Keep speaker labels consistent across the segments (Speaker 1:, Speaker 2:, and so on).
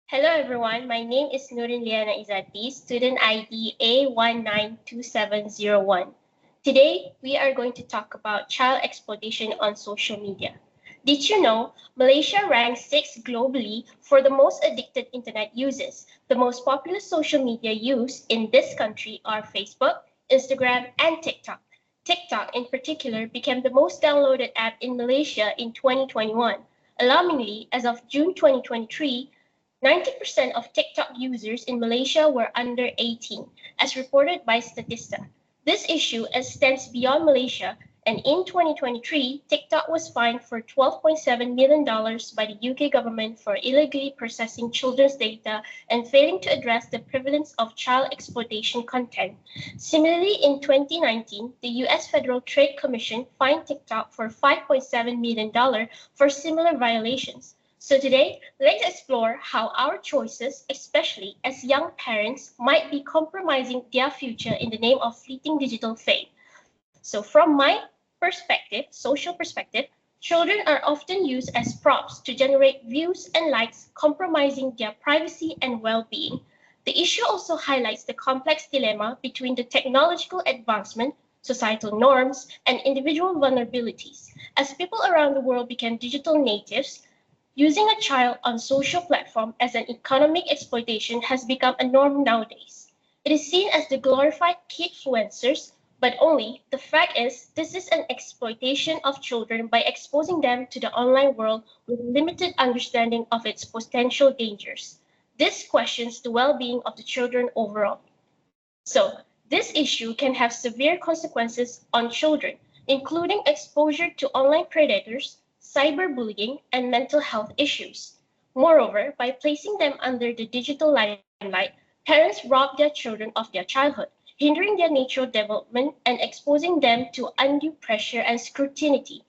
Speaker 1: Hello everyone, my name is NURIN IZZATI, student ID A192701. Today, we are going to talk about child exploitation on social media. Did you know Malaysia ranks 6th globally for the most addicted internet users? The most popular social media used in this country are Facebook, Instagram, and TikTok. TikTok in particular became the most downloaded app in Malaysia in 2021. Alarmingly, as of June 2023, 90% of TikTok users in Malaysia were under 18, as reported by Statista. This issue extends beyond Malaysia, and in 2023, TikTok was fined for $12.7 million by the UK government for illegally processing children's data and failing to address the prevalence of child exploitation content. Similarly, in 2019, the US Federal Trade Commission fined TikTok for $5.7 million for similar violations. So today, let's explore how our choices, especially as young parents, might be compromising their future in the name of fleeting digital fame. So from my perspective, social perspective, children are often used as props to generate views and likes, compromising their privacy and well-being. The issue also highlights the complex dilemma between the technological advancement, societal norms, and individual vulnerabilities. As people around the world become digital natives, using a child on social platform as an economic exploitation has become a norm nowadays. It is seen as the glorified kidfluencers, but only the fact is this is an exploitation of children by exposing them to the online world with limited understanding of its potential dangers. This questions the well-being of the children overall. So, this issue can have severe consequences on children, including exposure to online predators, cyberbullying, and mental health issues. Moreover, by placing them under the digital limelight, parents rob their children of their childhood, hindering their natural development and exposing them to undue pressure and scrutiny.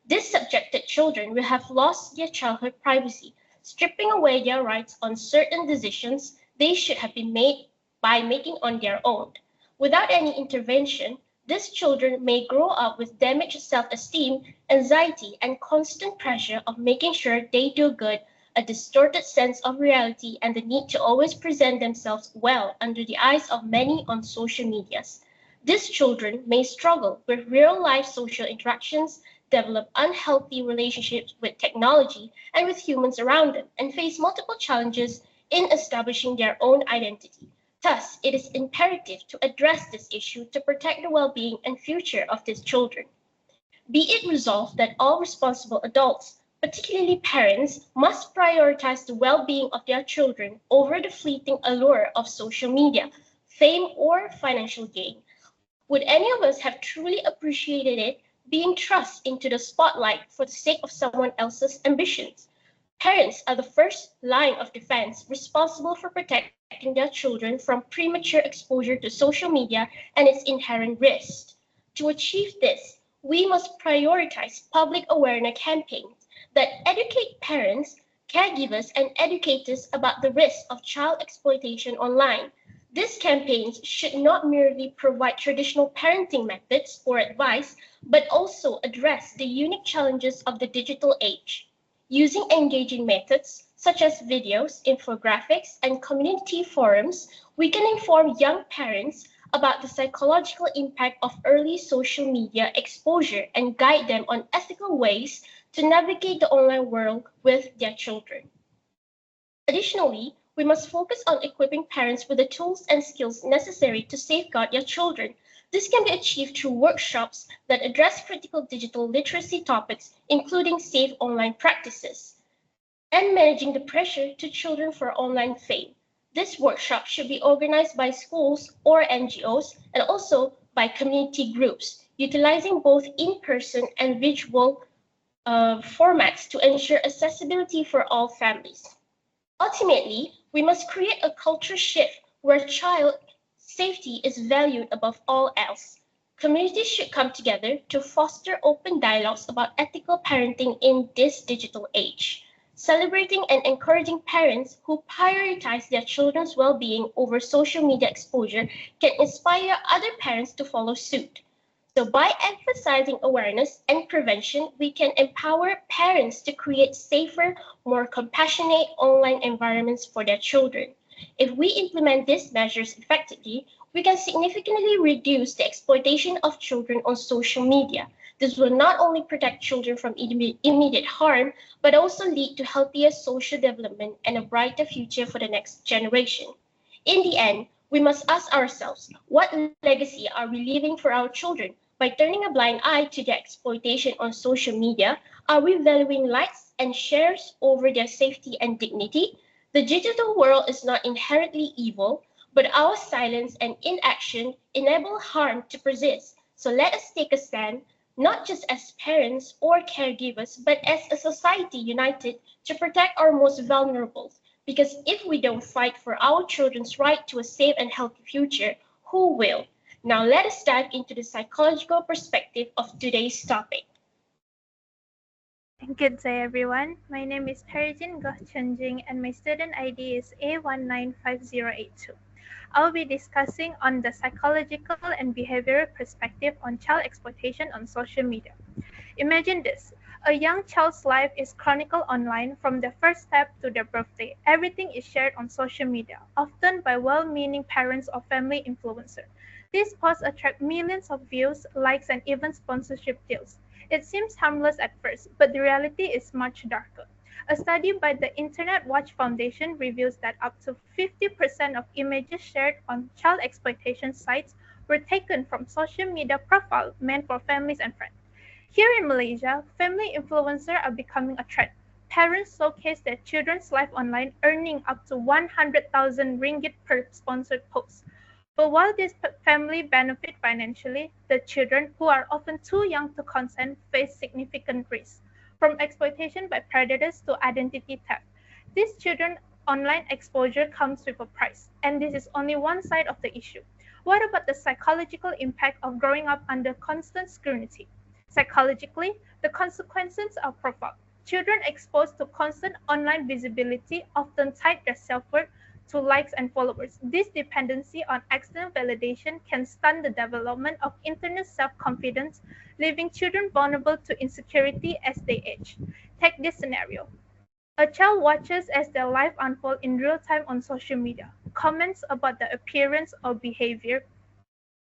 Speaker 1: These subjected children will have lost their childhood privacy, stripping away their rights on certain decisions they should have been made by making on their own. Without any intervention, these children may grow up with damaged self-esteem, anxiety, and constant pressure of making sure they do good, a distorted sense of reality, and the need to always present themselves well under the eyes of many on social medias. These children may struggle with real-life social interactions, develop unhealthy relationships with technology and with humans around them, and face multiple challenges in establishing their own identity. Thus, it is imperative to address this issue to protect the well-being and future of these children. Be it resolved that all responsible adults, particularly parents, must prioritize the well-being of their children over the fleeting allure of social media, fame, or financial gain. Would any of us have truly appreciated it being thrust into the spotlight for the sake of someone else's ambitions? Parents are the first line of defense responsible for protecting their children from premature exposure to social media and its inherent risks. To achieve this, we must prioritize public awareness campaigns that educate parents, caregivers, and educators about the risks of child exploitation online. These campaigns should not merely provide traditional parenting methods or advice, but also address the unique challenges of the digital age. Using engaging methods such as videos, infographics, and community forums, we can inform young parents about the psychological impact of early social media exposure and guide them on ethical ways to navigate the online world with their children. Additionally, we must focus on equipping parents with the tools and skills necessary to safeguard their children. This can be achieved through workshops that address critical digital literacy topics, including safe online practices, and managing the pressure to children for online fame. This workshop should be organized by schools or NGOs and also by community groups, utilizing both in-person and virtual formats to ensure accessibility for all families. Ultimately, we must create a culture shift where child safety is valued above all else. Communities should come together to foster open dialogues about ethical parenting in this digital age. Celebrating and encouraging parents who prioritize their children's well-being over social media exposure can inspire other parents to follow suit. So by emphasizing awareness and prevention, we can empower parents to create safer, more compassionate online environments for their children. If we implement these measures effectively, we can significantly reduce the exploitation of children on social media. This will not only protect children from immediate harm, but also lead to healthier social development and a brighter future for the next generation. In the end, we must ask ourselves, what legacy are we leaving for our children? By turning a blind eye to their exploitation on social media, are we valuing likes and shares over their safety and dignity? The digital world is not inherently evil, but our silence and inaction enable harm to persist. So let us take a stand, not just as parents or caregivers, but as a society united to protect our most vulnerable. Because if we don't fight for our children's right to a safe and healthy future, who will? Now let us dive into the psychological perspective of today's topic.
Speaker 2: Good day everyone. My name is PEREGINE and my student ID is A195082. I'll be discussing on the psychological and behavioral perspective on child exploitation on social media. Imagine this. A young child's life is chronicled online from their first step to their birthday. Everything is shared on social media, often by well-meaning parents or family influencers. These posts attract millions of views, likes, and even sponsorship deals. It seems harmless at first, but the reality is much darker. A study by the Internet Watch Foundation reveals that up to 50% of images shared on child exploitation sites were taken from social media profiles meant for families and friends. Here in Malaysia, family influencers are becoming a trend. Parents showcase their children's life online, earning up to 100,000 ringgit per sponsored post. But while these families benefit financially, the children, who are often too young to consent, face significant risks, from exploitation by predators to identity theft. These children's online exposure comes with a price, and this is only one side of the issue. What about the psychological impact of growing up under constant scrutiny? Psychologically, the consequences are profound. Children exposed to constant online visibility often tie their self-worth to likes and followers. This dependency on external validation can stunt the development of internal self-confidence, leaving children vulnerable to insecurity as they age. Take this scenario. A child watches as their life unfolds in real time on social media. Comments about their appearance or behavior,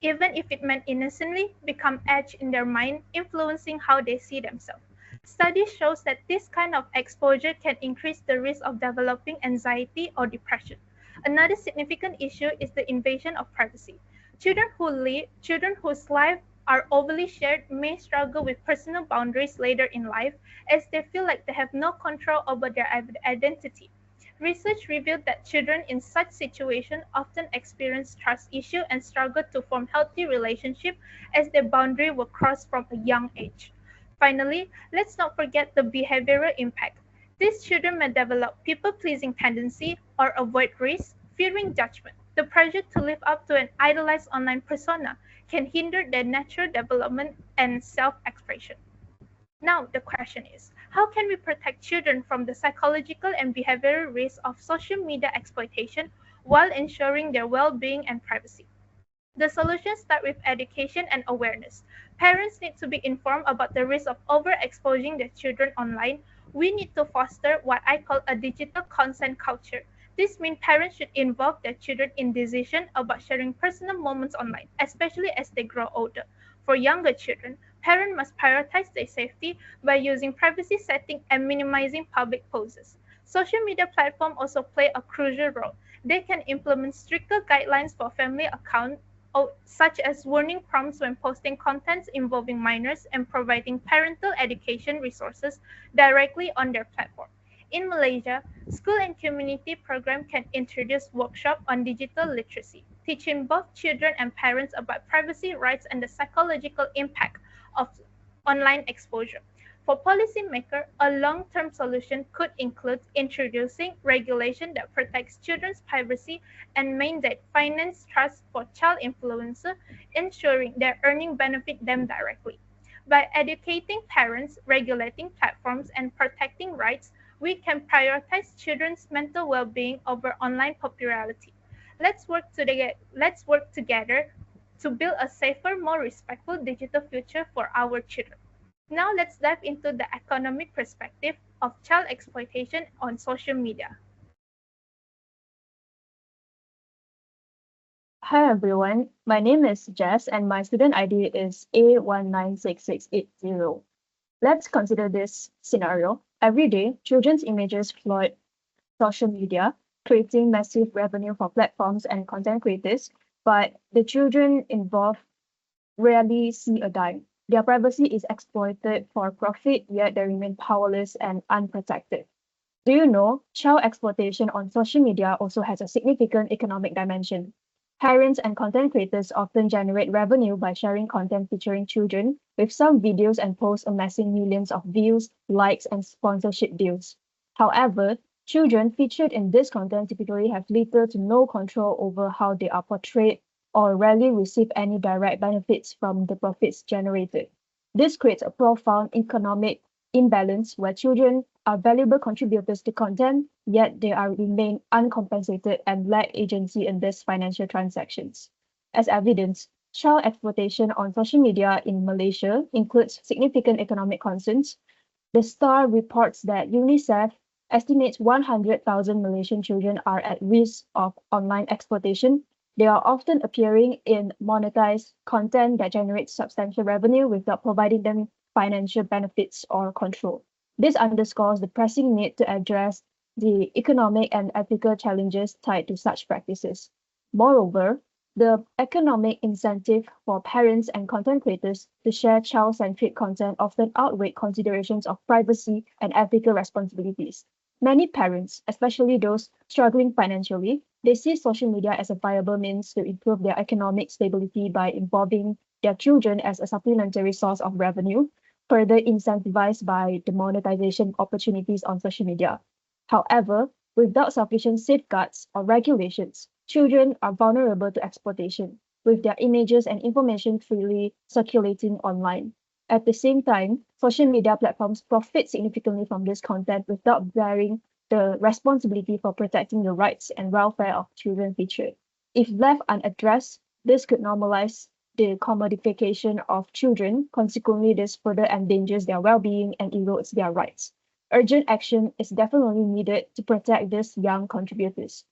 Speaker 2: even if it meant innocently, become etched in their mind, influencing how they see themselves. Study shows that this kind of exposure can increase the risk of developing anxiety or depression. Another significant issue is the invasion of privacy. Children whose lives are overly shared may struggle with personal boundaries later in life as they feel like they have no control over their identity. Research revealed that children in such situations often experience trust issues and struggle to form healthy relationships as their boundaries were crossed from a young age. Finally, let's not forget the behavioral impact. These children may develop people-pleasing tendency or avoid risk, fearing judgment. The pressure to live up to an idolized online persona can hinder their natural development and self-expression. Now, the question is, how can we protect children from the psychological and behavioral risks of social media exploitation while ensuring their well-being and privacy? The solutions start with education and awareness. Parents need to be informed about the risk of overexposing their children online. We need to foster what I call a digital consent culture. This means parents should involve their children in decisions about sharing personal moments online, especially as they grow older. For younger children, parents must prioritize their safety by using privacy settings and minimizing public poses. Social media platforms also play a crucial role. They can implement stricter guidelines for family accounts, such as warning prompts when posting contents involving minors and providing parental education resources directly on their platform. In Malaysia, school and community programs can introduce workshops on digital literacy, teaching both children and parents about privacy rights and the psychological impact of online exposure. For policymakers, a long-term solution could include introducing regulation that protects children's privacy and mandate finance trusts for child influencers, ensuring their earnings benefit them directly. By educating parents, regulating platforms, and protecting rights, we can prioritize children's mental well-being over online popularity. Let's work together to build a safer, more respectful digital future for our children. Now let's dive into the economic perspective of child exploitation on social media.
Speaker 3: Hi everyone, my name is Jess and my student ID is A196680. Let's consider this scenario. Every day, children's images flood social media, creating massive revenue for platforms and content creators, but the children involved rarely see a dime. Their privacy is exploited for profit, yet they remain powerless and unprotected. Do you know child exploitation on social media also has a significant economic dimension? Parents and content creators often generate revenue by sharing content featuring children, with some videos and posts amassing millions of views, likes, and sponsorship deals. However, children featured in this content typically have little to no control over how they are portrayed or rarely receive any direct benefits from the profits generated. This creates a profound economic imbalance where children are valuable contributors to content, yet they are remain uncompensated and lack agency in these financial transactions. As evidence, child exploitation on social media in Malaysia includes significant economic concerns. The Star reports that UNICEF estimates 100,000 Malaysian children are at risk of online exploitation. They are often appearing in monetized content that generates substantial revenue without providing them financial benefits or control. This underscores the pressing need to address the economic and ethical challenges tied to such practices. Moreover, the economic incentive for parents and content creators to share child-centric content often outweigh considerations of privacy and ethical responsibilities. Many parents, especially those struggling financially, they see social media as a viable means to improve their economic stability by involving their children as a supplementary source of revenue, further incentivized by the monetization opportunities on social media. However, without sufficient safeguards or regulations, children are vulnerable to exploitation, with their images and information freely circulating online. At the same time, social media platforms profit significantly from this content without bearing the responsibility for protecting the rights and welfare of children featured. If left unaddressed, this could normalize the commodification of children. Consequently, this further endangers their well-being and erodes their rights. Urgent action is definitely needed to protect these young contributors.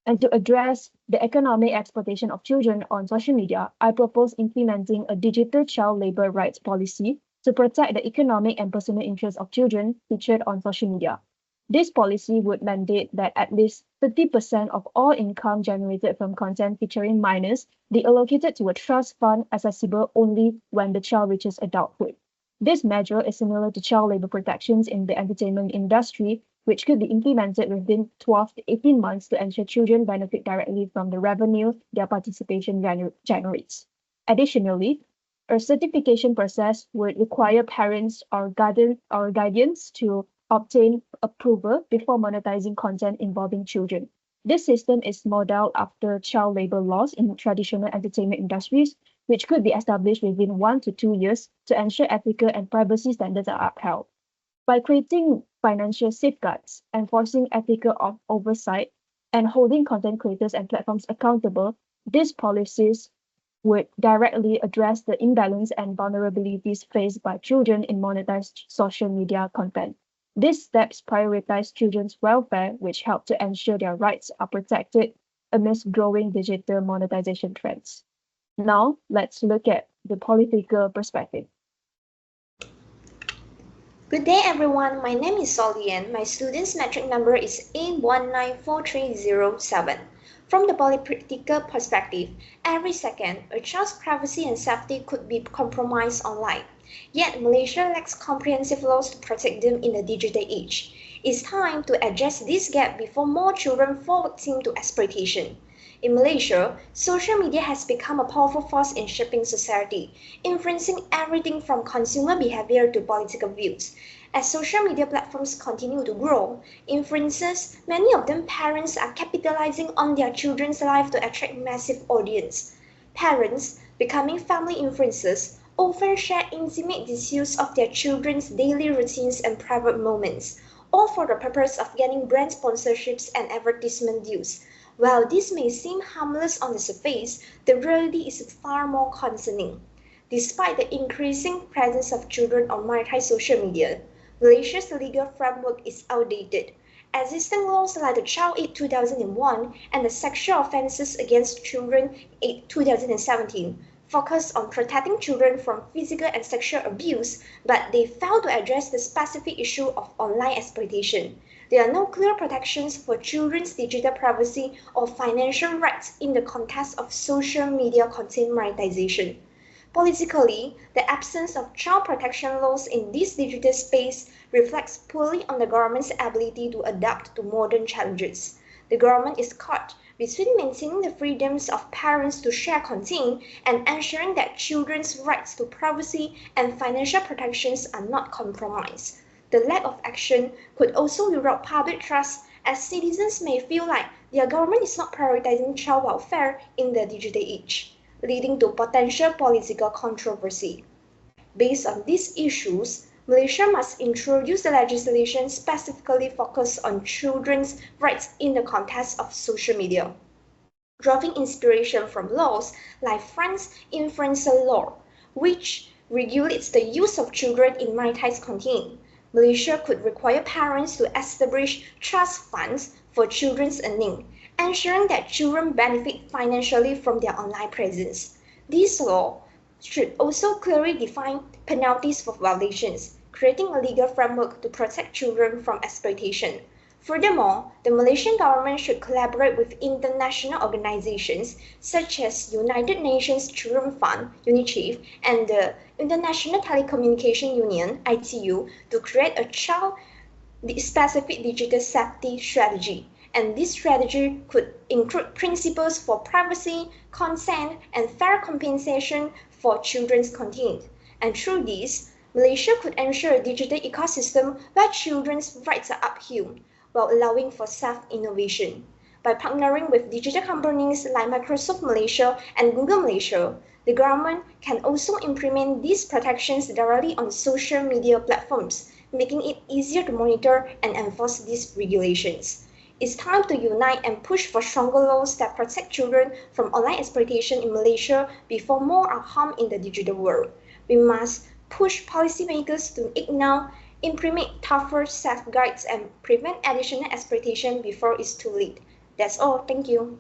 Speaker 3: And to address the economic exploitation of children on social media, I propose implementing a digital child labor rights policy to protect the economic and personal interests of children featured on social media. This policy would mandate that at least 30% of all income generated from content featuring minors be allocated to a trust fund accessible only when the child reaches adulthood. This measure is similar to child labor protections in the entertainment industry, which could be implemented within 12 to 18 months to ensure children benefit directly from the revenue their participation generates. Additionally, a certification process would require parents or guardians to obtain approval before monetizing content involving children. This system is modeled after child labor laws in traditional entertainment industries, which could be established within 1 to 2 years to ensure ethical and privacy standards are upheld. By creating financial safeguards, enforcing ethical oversight, and holding content creators and platforms accountable, these policies would directly address the imbalance and vulnerabilities faced by children in monetized social media content. These steps prioritize children's welfare, which help to ensure their rights are protected amidst growing digital monetization trends. Now, let's look at the political perspective.
Speaker 4: Good day everyone, my name is Solian. My student's metric number is A194307. From the political perspective, every second, a child's privacy and safety could be compromised online. Yet Malaysia lacks comprehensive laws to protect them in the digital age. It's time to address this gap before more children fall victim to exploitation. In Malaysia, social media has become a powerful force in shaping society, influencing everything from consumer behavior to political views. As social media platforms continue to grow, influencers, many of them parents, are capitalizing on their children's life to attract massive audience. Parents, becoming family influencers, often share intimate details of their children's daily routines and private moments, all for the purpose of getting brand sponsorships and advertisement deals. While this may seem harmless on the surface, the reality is far more concerning. Despite the increasing presence of children on monetized social media, Malaysia's legal framework is outdated. Existing laws like the Child Act 2001 and the Sexual Offences Against Children Act 2017 focus on protecting children from physical and sexual abuse, but they fail to address the specific issue of online exploitation. There are no clear protections for children's digital privacy or financial rights in the context of social media content monetization. Politically, the absence of child protection laws in this digital space reflects poorly on the government's ability to adapt to modern challenges. The government is caught between maintaining the freedoms of parents to share content and ensuring that children's rights to privacy and financial protections are not compromised. The lack of action could also erode public trust, as citizens may feel like their government is not prioritizing child welfare in the digital age, leading to potential political controversy. Based on these issues, Malaysia must introduce the legislation specifically focused on children's rights in the context of social media, drawing inspiration from laws like France's influencer law, which regulates the use of children in monetized content. Malaysia could require parents to establish trust funds for children's earning, ensuring that children benefit financially from their online presence. This law should also clearly define penalties for violations, creating a legal framework to protect children from exploitation. Furthermore, the Malaysian government should collaborate with international organizations such as United Nations Children Fund, UNICEF, and the International Telecommunication Union, ITU, to create a child-specific digital safety strategy. And this strategy could include principles for privacy, consent, and fair compensation for children's content. And through this, Malaysia could ensure a digital ecosystem where children's rights are upheld, while allowing for self-innovation. By partnering with digital companies like Microsoft Malaysia and Google Malaysia, the government can also implement these protections directly on social media platforms, making it easier to monitor and enforce these regulations. It's time to unite and push for stronger laws that protect children from online exploitation in Malaysia before more are harmed in the digital world. We must push policymakers to act now, implement tougher safeguards, and prevent additional exploitation before it's too late. That's all. Thank you.